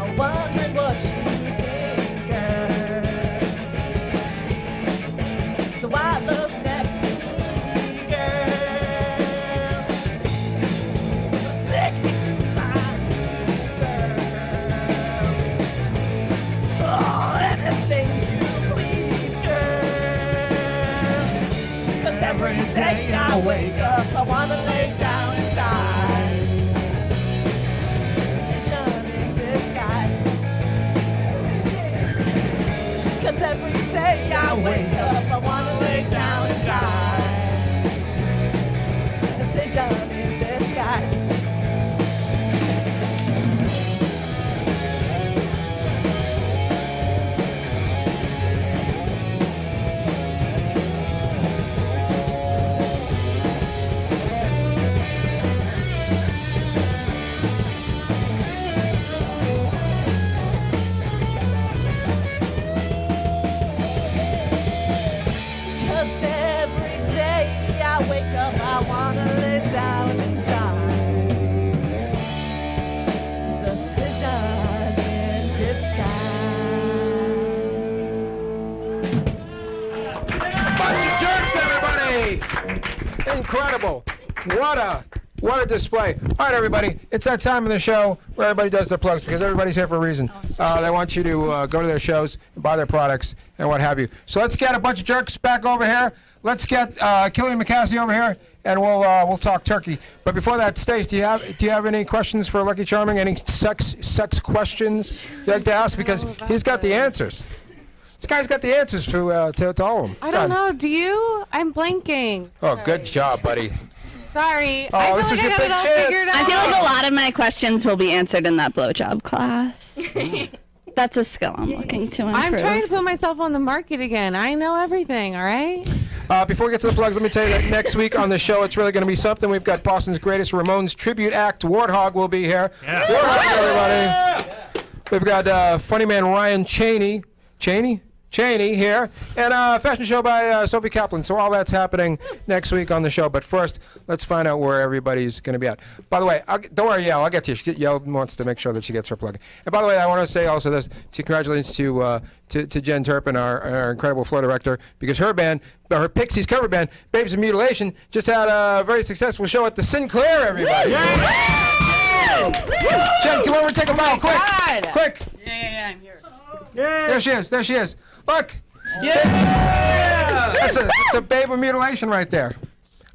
I'm wondering what you think, girl. So I look next to you, girl. Take me to my knees, girl. Oh, anything you please, girl. 'Cause every day I wake up, I wanna lay down and die. Decision in disguise. 'Cause every day I wake up, I wanna lay down and die. Decision in disguise. Cause every day I wake up, I wanna lay down and die. Decision in disguise. Bunch of jerks, everybody! Incredible. What a display. All right, everybody. It's that time of the show where everybody does their plugs because everybody's here for a reason. They want you to go to their shows and buy their products and what have you. So let's get a bunch of jerks back over here. Let's get Killian McAssey over here, and we'll talk turkey. But before that, Stace, do you have any questions for Lucky Charming? Any sex questions you'd like to ask? Because he's got the answers. This guy's got the answers to all of them. I don't know. Do you? I'm blanking. Oh, good job, buddy. Sorry. Oh, I feel this like was I your got big it all chance. figured out. I feel like a lot of my questions will be answered in that blowjob class. That's a skill I'm looking to improve. I'm trying to put myself on the market again. I know everything, all right? Before we get to the plugs, let me tell you that next week on the show, it's really going to be something. We've got Boston's greatest Ramones tribute act, Warthog, will be here. Yeah. Warthog, everybody. We've got funny man Ryan Cheney here, and a fashion show by Sophie Kaplan. So all that's happening next week on the show. But first, let's find out where everybody's going to be at. By the way, don't worry, Yael, I'll get to you. Yael wants to make sure that she gets her plug. And by the way, I want to say also this, congratulations to Jen Turpin, our incredible floor director, because her band, her Pixies cover band, Babes of Mutilation, just had a very successful show at the Sinclair, everybody. Jen, come over and take a bow, quick. Quick. Yeah, I'm here. There she is. Look. Yeah! That's a babe of mutilation right there.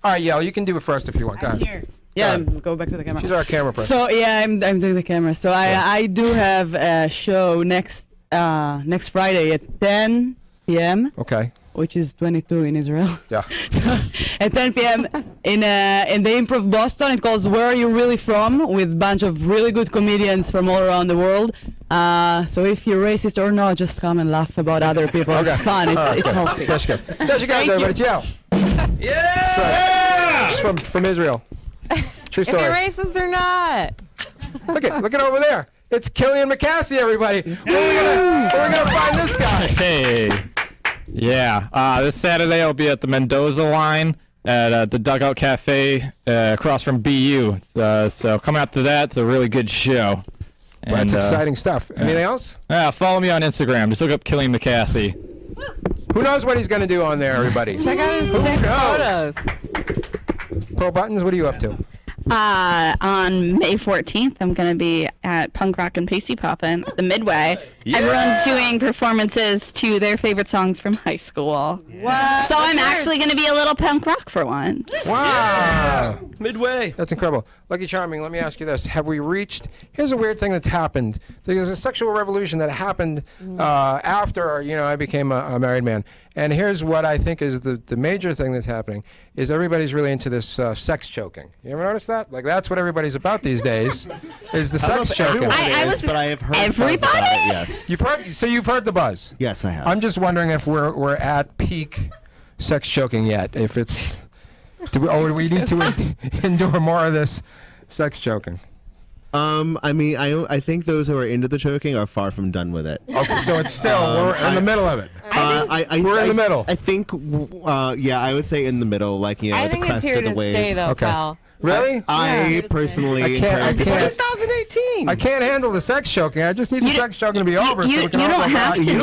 All right, Yael, you can do it first if you want. Go ahead. Here. Yeah, let's go back to the camera. She's our camera person. So yeah, I'm doing the camera. So I do have a show next Friday at 10 p.m. Okay. Which is 22 in Israel. Yeah. So, at 10 p.m. in the Improv Boston. It calls Where Are You Really From? With a bunch of really good comedians from all around the world. So if you're racist or not, just come and laugh about other people. Okay. It's fun. It's healthy. There she goes. There she goes, everybody. It's Yael. Yeah! She's from Israel. True story. If you're racist or not. Look at over there. It's Killian McAssey, everybody. Where are we gonna find this guy? Hey. Yeah. This Saturday I'll be at the Mendoza line at the Dugout Cafe across from BU. So come out to that. It's a really good show. That's exciting stuff. Anything else? Follow me on Instagram. Just look up Killian McAssey. Who knows what he's going to do on there, everybody? Check out his sick photos. Pearl Buttons, what are you up to? On May 14th, I'm going to be at Punk Rock and Pasty Poppin' at the Midway. Everyone's doing performances to their favorite songs from high school. What? So I'm actually going to be a little punk rock for once. Wow. Midway. That's incredible. Lucky Charming, let me ask you this. Have we reached... Here's a weird thing that's happened. There's a sexual revolution that happened after, I became a married man. And here's what I think is the major thing that's happening is everybody's really into this sex choking. You ever notice that? Like, that's what everybody's about these days, is the sex choking. But I have heard buzz about it, yes. You've heard the buzz? Yes, I have. I'm just wondering if we're at peak sex choking yet. If it's... Do we need to endure more of this sex choking? I think those who are into the choking are far from done with it. Okay, so it's still we're in the middle of it. We're in the middle. I think, I would say in the middle, like I at the think it's crest here of the to wave. stay, though, Okay. pal. Really? I personally, I can't. It's 2018. I can't handle the sex choking. I just need the sex choking to be over. so we can all don't go have back. to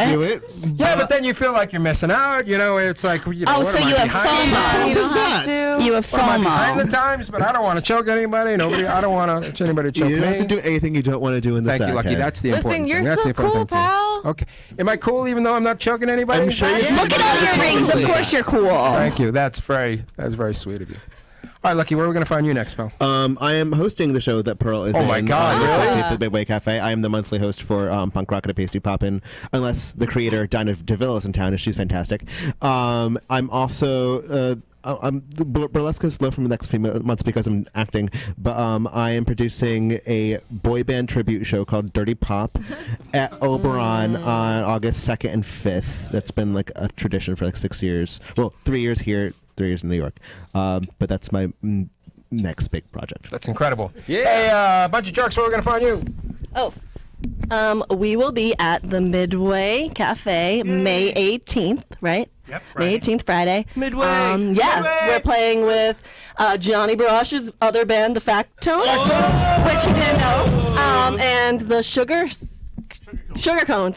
do it. Yeah, but then you feel like you're missing out. It's like, what so am I you have behind? FOMO. You don't have to. You have What, am I behind the FOMO. times? But I don't want to choke anybody. I don't want to anybody choke You don't me. have to do anything you don't want to do in the Thank you, sack Lucky. head. That's the important Listen, you're thing. That's so the important cool, thing too. pal. Okay. Am I cool even though I'm not choking anybody? I'm sure you Look at all your rings. Of course you're cool. Thank you. That's very sweet of you. All right, Lucky, where are we going to find you next, pal? I am hosting the show that Pearl is in. Oh, my God, on the really? 14th at the Midway Cafe. I am the monthly host for Punk Rock and a Pasty Poppin', unless the creator, Dinah DeVille, is in town, and she's fantastic. I'm also... burlesque is slow from the next few months because I'm acting, but I am producing a boy band tribute show called Dirty Pop at Oberon on August 2nd and 5th. That's been like a tradition for like 6 years. Well, 3 years here, 3 years in New York. But that's my next big project. That's incredible. Yeah. Hey, bunch of jerks, where are we going to find you? We will be at the Midway Cafe May 18th, right? Yep, May 18th, Friday. Midway. Yeah, we're playing with Johnny Barash's other band, the Factones, which you didn't know, and the Sugar Cones.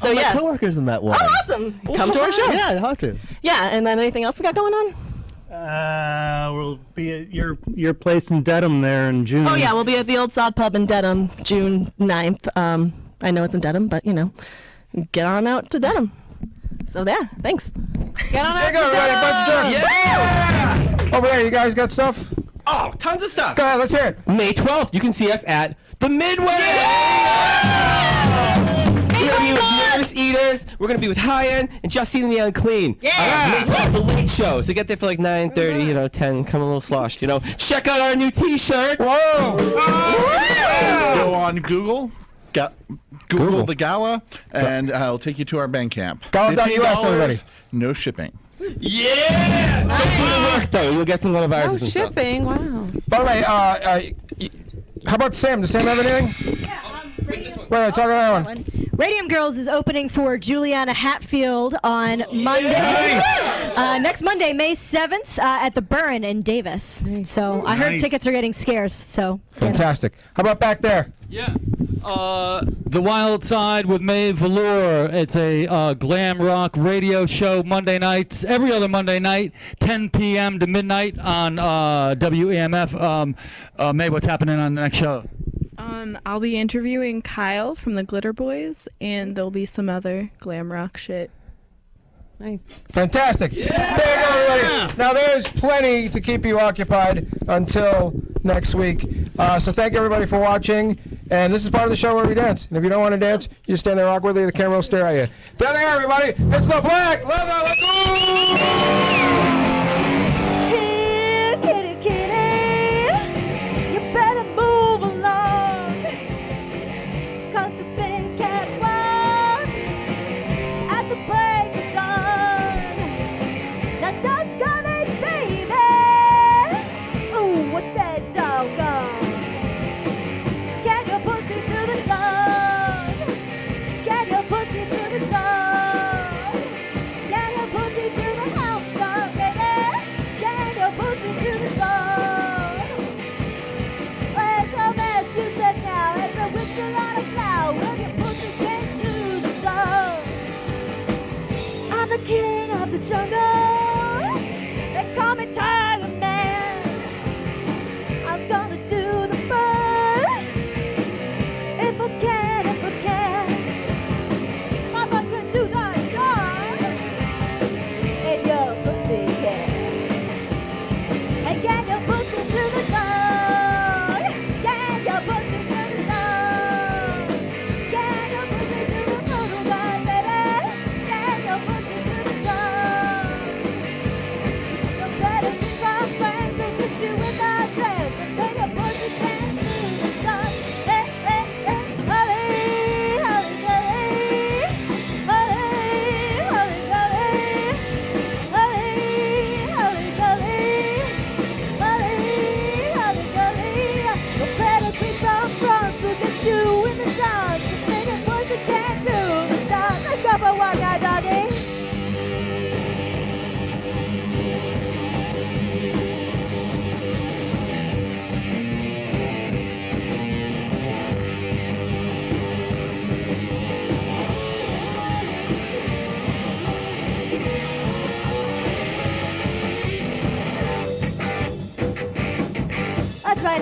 So my yeah. coworkers in that one. Oh, awesome! Come to our show. Yeah, I'd have to. Yeah, and then anything else we got going on? We'll be at your place in Dedham there in June. Oh yeah, we'll be at the Old Sod Pub in Dedham, June 9th. I know it's in Dedham, but get on out to Dedham. So yeah, thanks. Get on There you go, out to everybody. Bunch of jerks. Yeah. Over there, you guys got stuff? Oh, tons of stuff. Go ahead, let's hear it. May 12th, you can see us at the Midway. We're going to be with Nervous Eaters. We're going to be with High End and Justine and the Unclean. May 12th, the late show. So get there for like 9:30, 10, come a little sloshed, Check out our new T-shirts. Whoa! Go on Google. Google the gala, and I'll take you to our Bandcamp. Gala.us, everybody. No shipping. Yeah! Nice. Do the work, though. You'll get some little No viruses and stuff. shipping. Wow. By the way, how about Sam? Does Sam have anything? Wait, talk about that one. Radium Girls is opening for Juliana Hatfield on Monday. Next Monday, May 7th, at the Burren in Davis. So I heard tickets are getting scarce. So Fantastic. How about back there? Yeah. The Wild Side with Mae Velour. It's a glam rock radio show Monday nights, every other Monday night, 10 p.m. to midnight on WEMF. Mae, what's happening on the next show? I'll be interviewing Kyle from the Glitter Boys, and there'll be some other glam rock shit. Nice. Fantastic. There you go, everybody. Now, there's plenty to keep you occupied until next week. So thank you, everybody, for watching. And this is part of the show where we dance. And if you don't want to dance, you just stand there awkwardly. The camera will stare at you. There they are, everybody. It's the Black Leather Lagoon! Here, kitty, kitty, you better move along, 'cause the big cats run at the break of dawn. Now doggone it, baby, ooh, what's that doggone? Can your pussy do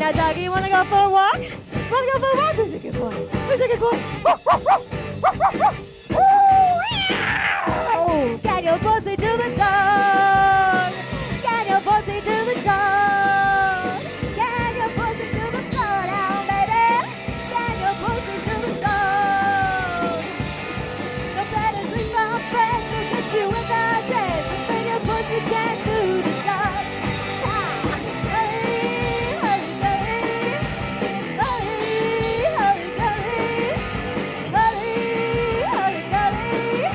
now, doggy, wanna go for a walk? Wanna go for a walk? Who's a good boy? Who's a good boy? Get your pussy to the dog. Get your pussy to the dog. Get your pussy to the dog now, baby. Get your pussy to the dog. No better than my friend to get you in the dance. And bring your pussy cat to the dog. Hey, hey, hey. Hey, hey, hey. Hey, hey, hey.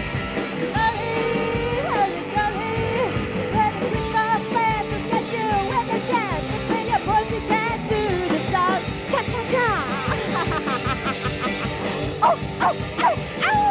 Oh, oh, oh, oh!